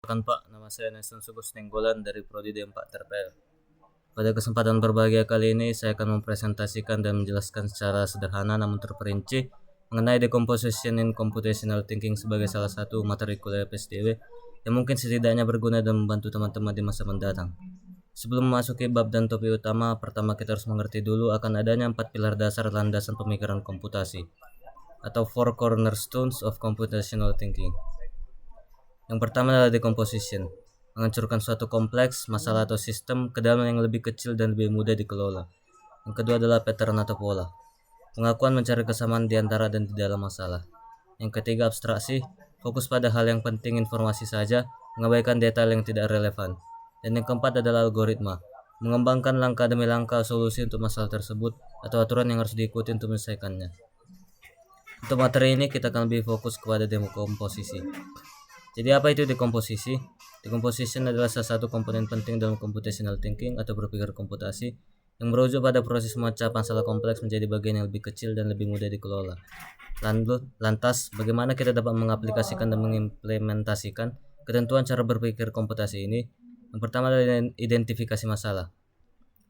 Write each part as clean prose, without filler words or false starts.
Perkenalkan Pak, nama saya Nelson Sugus Nenggolan dari Prodi D4 TRPL. Pada kesempatan berbahagia kali ini, saya akan mempresentasikan dan menjelaskan secara sederhana namun terperinci mengenai decomposition in computational thinking sebagai salah satu materi kuliah PSDW yang mungkin setidaknya berguna dan membantu teman-teman di masa mendatang. Sebelum memasuki bab dan topik utama, pertama kita harus mengerti dulu akan adanya 4 pilar dasar landasan pemikiran komputasi atau 4 cornerstones of computational thinking. Yang pertama adalah decomposition, menghancurkan suatu kompleks, masalah atau sistem ke dalam yang lebih kecil dan lebih mudah dikelola. Yang kedua adalah pattern atau pola, pengakuan mencari kesamaan di antara dan di dalam masalah. Yang ketiga abstraksi, fokus pada hal yang penting informasi saja, mengabaikan detail yang tidak relevan. Dan yang keempat adalah algoritma, mengembangkan langkah demi langkah solusi untuk masalah tersebut atau aturan yang harus diikuti untuk menyelesaikannya. Untuk materi ini kita akan lebih fokus kepada dekomposisi. Jadi apa itu dekomposisi? Decomposition adalah salah satu komponen penting dalam computational thinking atau berpikir komputasi yang merujuk pada proses memecah masalah kompleks menjadi bagian yang lebih kecil dan lebih mudah dikelola. Lantas, bagaimana kita dapat mengaplikasikan dan mengimplementasikan ketentuan cara berpikir komputasi ini? Yang pertama adalah identifikasi masalah.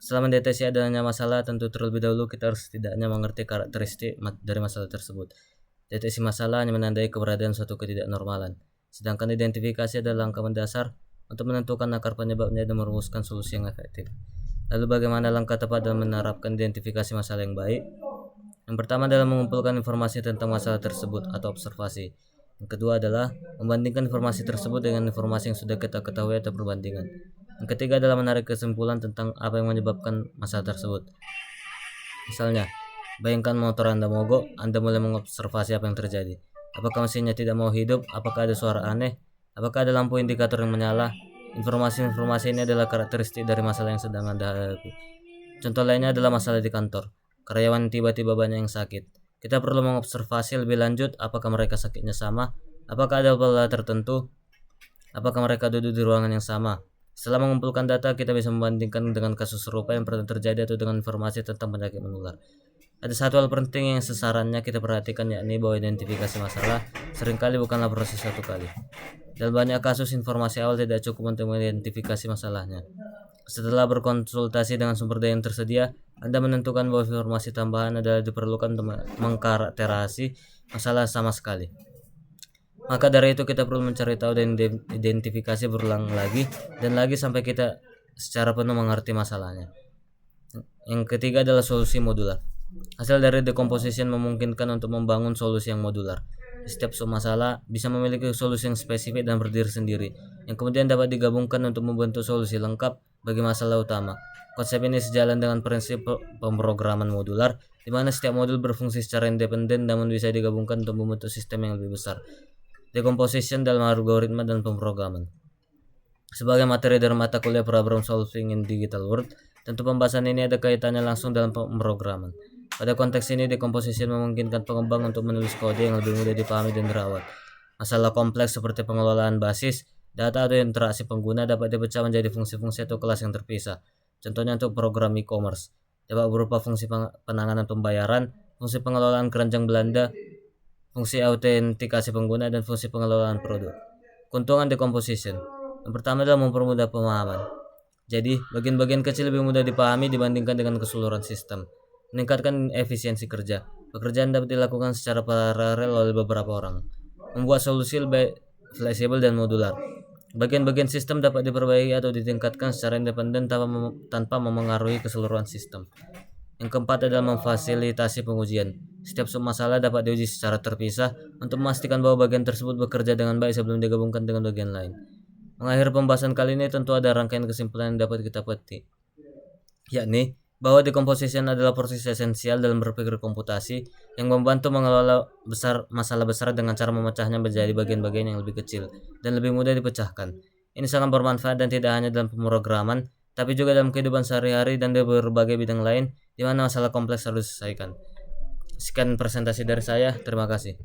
Setelah mendeteksi adanya masalah, tentu terlebih dahulu kita harus setidaknya mengerti karakteristik dari masalah tersebut. Deteksi masalah hanya menandai keberadaan suatu ketidaknormalan. Sedangkan identifikasi adalah langkah mendasar untuk menentukan akar penyebabnya dan merumuskan solusi yang efektif. Lalu bagaimana langkah tepat dalam menerapkan identifikasi masalah yang baik? Yang pertama adalah mengumpulkan informasi tentang masalah tersebut atau observasi. Yang kedua adalah membandingkan informasi tersebut dengan informasi yang sudah kita ketahui atau perbandingan. Yang ketiga adalah menarik kesimpulan tentang apa yang menyebabkan masalah tersebut. Misalnya, bayangkan motor Anda mogok, Anda mulai mengobservasi apa yang terjadi. Apakah mesinnya tidak mau hidup? Apakah ada suara aneh? Apakah ada lampu indikator yang menyala? Informasi-informasi ini adalah karakteristik dari masalah yang sedang Anda hadapi. Contoh lainnya adalah masalah di kantor. Karyawan tiba-tiba banyak yang sakit. Kita perlu mengobservasi lebih lanjut apakah mereka sakitnya sama, apakah ada pola tertentu, apakah mereka duduk di ruangan yang sama. Setelah mengumpulkan data, kita bisa membandingkan dengan kasus serupa yang pernah terjadi atau dengan informasi tentang penyakit menular. Ada satu hal penting yang sesarannya kita perhatikan, yakni bahwa identifikasi masalah seringkali bukanlah proses satu kali. Dalam banyak kasus, informasi awal tidak cukup untuk mengidentifikasi masalahnya. Setelah berkonsultasi dengan sumber daya yang tersedia, Anda menentukan bahwa informasi tambahan adalah diperlukan untuk mengkarakterisasi masalah sama sekali. Maka dari itu kita perlu mencari tahu dan identifikasi berulang lagi dan lagi sampai kita secara penuh mengerti masalahnya. Yang ketiga adalah solusi modular. Hasil dari decomposition memungkinkan untuk membangun solusi yang modular. Setiap masalah bisa memiliki solusi yang spesifik dan berdiri sendiri, yang kemudian dapat digabungkan untuk membentuk solusi lengkap bagi masalah utama. Konsep ini sejalan dengan prinsip pemrograman modular, di mana setiap modul berfungsi secara independen namun bisa digabungkan untuk membentuk sistem yang lebih besar. Decomposition dalam algoritma dan pemrograman. Sebagai materi dari mata kuliah Problem Solving in Digital World, tentu pembahasan ini ada kaitannya langsung dalam pemrograman. Pada konteks ini, decomposition memungkinkan pengembang untuk menulis kode yang lebih mudah dipahami dan dirawat. Masalah kompleks seperti pengelolaan basis, data atau interaksi pengguna dapat dipecah menjadi fungsi-fungsi atau kelas yang terpisah. Contohnya untuk program e-commerce, dapat berupa fungsi penanganan pembayaran, fungsi pengelolaan keranjang belanja, fungsi autentikasi pengguna, dan fungsi pengelolaan produk. Keuntungan decomposition. Yang pertama adalah mempermudah pemahaman. Jadi, bagian-bagian kecil lebih mudah dipahami dibandingkan dengan keseluruhan sistem. Meningkatkan efisiensi kerja. Pekerjaan dapat dilakukan secara paralel oleh beberapa orang. Membuat solusi lebih fleksibel dan modular. Bagian-bagian sistem dapat diperbaiki atau ditingkatkan secara independen tanpa memengaruhi keseluruhan sistem. Yang keempat adalah memfasilitasi pengujian. Setiap masalah dapat diuji secara terpisah untuk memastikan bahwa bagian tersebut bekerja dengan baik sebelum digabungkan dengan bagian lain. Mengakhiri pembahasan kali ini tentu ada rangkaian kesimpulan yang dapat kita petik, yakni bahwa decomposition adalah proses esensial dalam berpikir komputasi yang membantu mengelola masalah besar dengan cara memecahnya menjadi bagian-bagian yang lebih kecil dan lebih mudah dipecahkan. Ini sangat bermanfaat dan tidak hanya dalam pemrograman, tapi juga dalam kehidupan sehari-hari dan di berbagai bidang lain di mana masalah kompleks harus diselesaikan. Sekian presentasi dari saya, terima kasih.